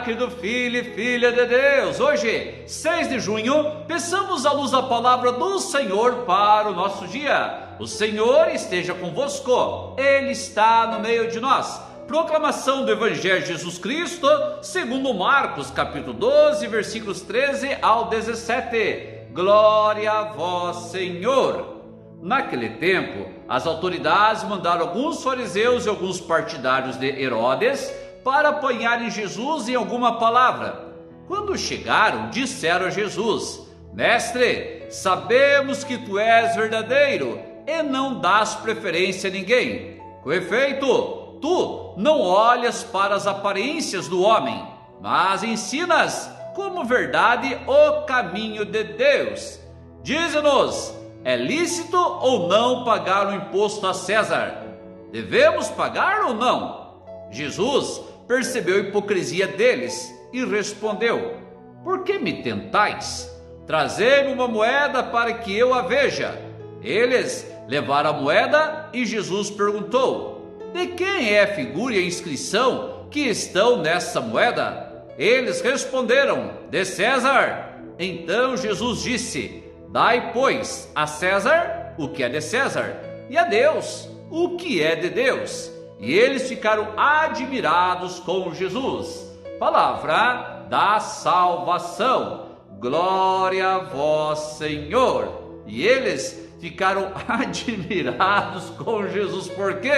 querido filho e filha de Deus. Hoje, 6 de junho, peçamos a luz da palavra do Senhor para o nosso dia. O Senhor esteja convosco, Ele está no meio de nós. Proclamação do Evangelho de Jesus Cristo, segundo Marcos, capítulo 12, versículos 13 ao 17. Glória a vós, Senhor. Naquele tempo, as autoridades mandaram alguns fariseus e alguns partidários de Herodes para apanharem Jesus em alguma palavra. Quando chegaram, disseram a Jesus: Mestre, sabemos que tu és verdadeiro e não dás preferência a ninguém. Com efeito, tu não olhas para as aparências do homem, mas ensinas como verdade o caminho de Deus. Dize-nos, é lícito ou não pagar o imposto a César? Devemos pagar ou não? Jesus percebeu a hipocrisia deles e respondeu: Por que me tentais? Trazei-me uma moeda para que eu a veja. Eles levaram a moeda e Jesus perguntou: De quem é a figura e a inscrição que estão nessa moeda? Eles responderam: De César. Então Jesus disse: Dai, pois, a César o que é de César, e a Deus o que é de Deus. E eles ficaram admirados com Jesus. Palavra da salvação. Glória a vós, Senhor. E eles ficaram admirados com Jesus, porque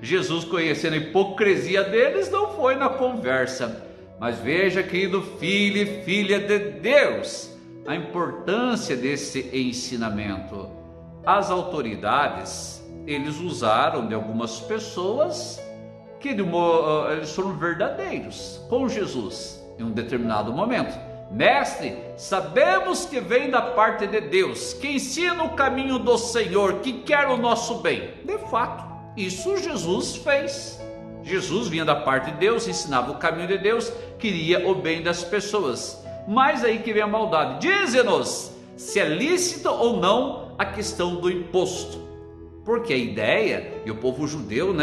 Jesus, conhecendo a hipocrisia deles, não foi na conversa. Mas veja, querido filho e filha de Deus, a importância desse ensinamento. As autoridades, eles usaram de algumas pessoas que eles foram verdadeiros com Jesus em um determinado momento. Mestre, sabemos que vem da parte de Deus, que ensina o caminho do Senhor, que quer o nosso bem. De fato, isso Jesus fez. Jesus vinha da parte de Deus, ensinava o caminho de Deus, queria o bem das pessoas. Mas aí que vem a maldade. Dize-nos se é lícito ou não a questão do imposto. Porque a ideia, e o povo judeu,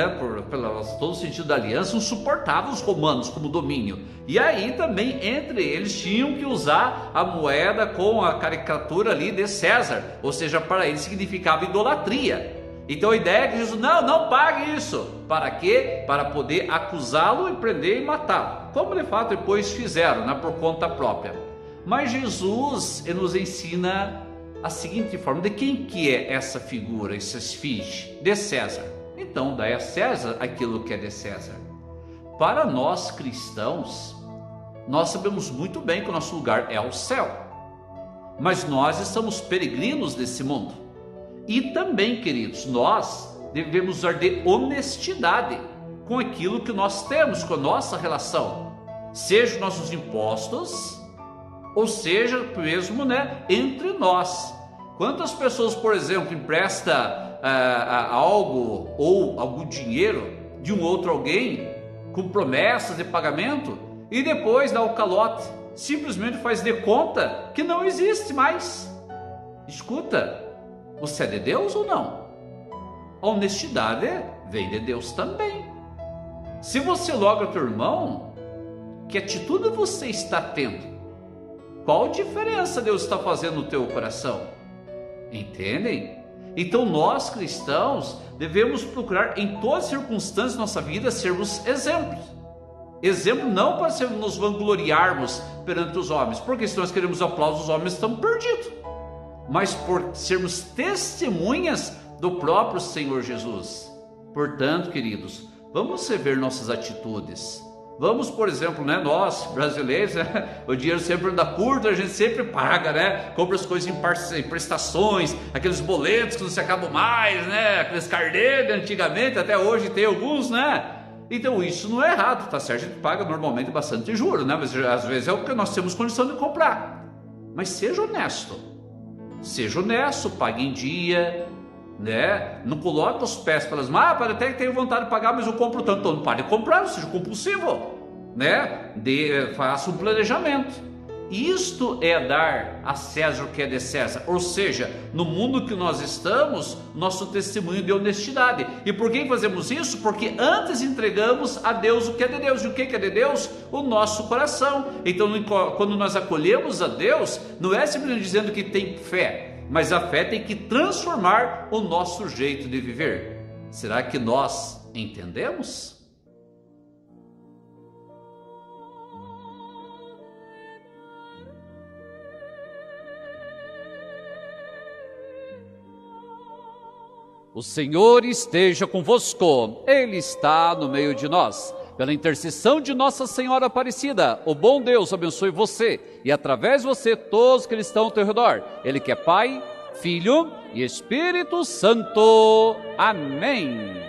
pelo todo o sentido da aliança, não suportava os romanos como domínio. E aí também, entre eles, tinham que usar a moeda com a caricatura ali de César. Ou seja, para eles significava idolatria. Então a ideia é que Jesus, não pague isso. Para quê? Para poder acusá-lo e prender e matá-lo. Como de fato depois fizeram, por conta própria. Mas Jesus nos ensina a seguinte forma: de quem que é essa figura, essa esfinge? De César. Então dai a César aquilo que é de César. Para nós cristãos, nós sabemos muito bem que o nosso lugar é o céu. Mas nós estamos peregrinos desse mundo. E também, queridos, nós devemos usar de honestidade com aquilo que nós temos, com a nossa relação. Seja nossos impostos, ou seja mesmo entre nós. Quantas pessoas, por exemplo, emprestam algo ou algum dinheiro de um outro alguém com promessas de pagamento e depois dá o calote, simplesmente faz de conta que não existe mais. Escuta, você é de Deus ou não? A honestidade vem de Deus também. Se você logra teu irmão, que atitude você está tendo? Qual diferença Deus está fazendo no teu coração? Entendem? Então nós cristãos devemos procurar em todas as circunstâncias da nossa vida sermos exemplos. Exemplo não para nos vangloriarmos perante os homens, porque se nós queremos aplausos, os homens estão perdidos. Mas por sermos testemunhas do próprio Senhor Jesus. Portanto, queridos, vamos rever nossas atitudes. Vamos, por exemplo, nós brasileiros, o dinheiro sempre anda curto, a gente sempre paga, compra as coisas em prestações, aqueles boletos que não se acabam mais, aqueles carnês de antigamente, até hoje tem alguns, Então isso não é errado, tá certo? A gente paga normalmente bastante juros, mas às vezes é o que nós temos condição de comprar. Mas seja honesto. Seja honesto, pague em dia, Não coloque os pés pelas mãos, até que tenho vontade de pagar, mas eu compro tanto. Então não pare de comprar, não seja compulsivo, Faça um planejamento. Isto é dar a César o que é de César, ou seja, no mundo que nós estamos, nosso testemunho de honestidade. E por que fazemos isso? Porque antes entregamos a Deus o que é de Deus. E o que é de Deus? O nosso coração. Então, quando nós acolhemos a Deus, não é simplesmente dizendo que tem fé, mas a fé tem que transformar o nosso jeito de viver. Será que nós entendemos? O Senhor esteja convosco, Ele está no meio de nós. Pela intercessão de Nossa Senhora Aparecida, o bom Deus abençoe você e através de você todos que estão ao teu redor. Ele que é Pai, Filho e Espírito Santo. Amém.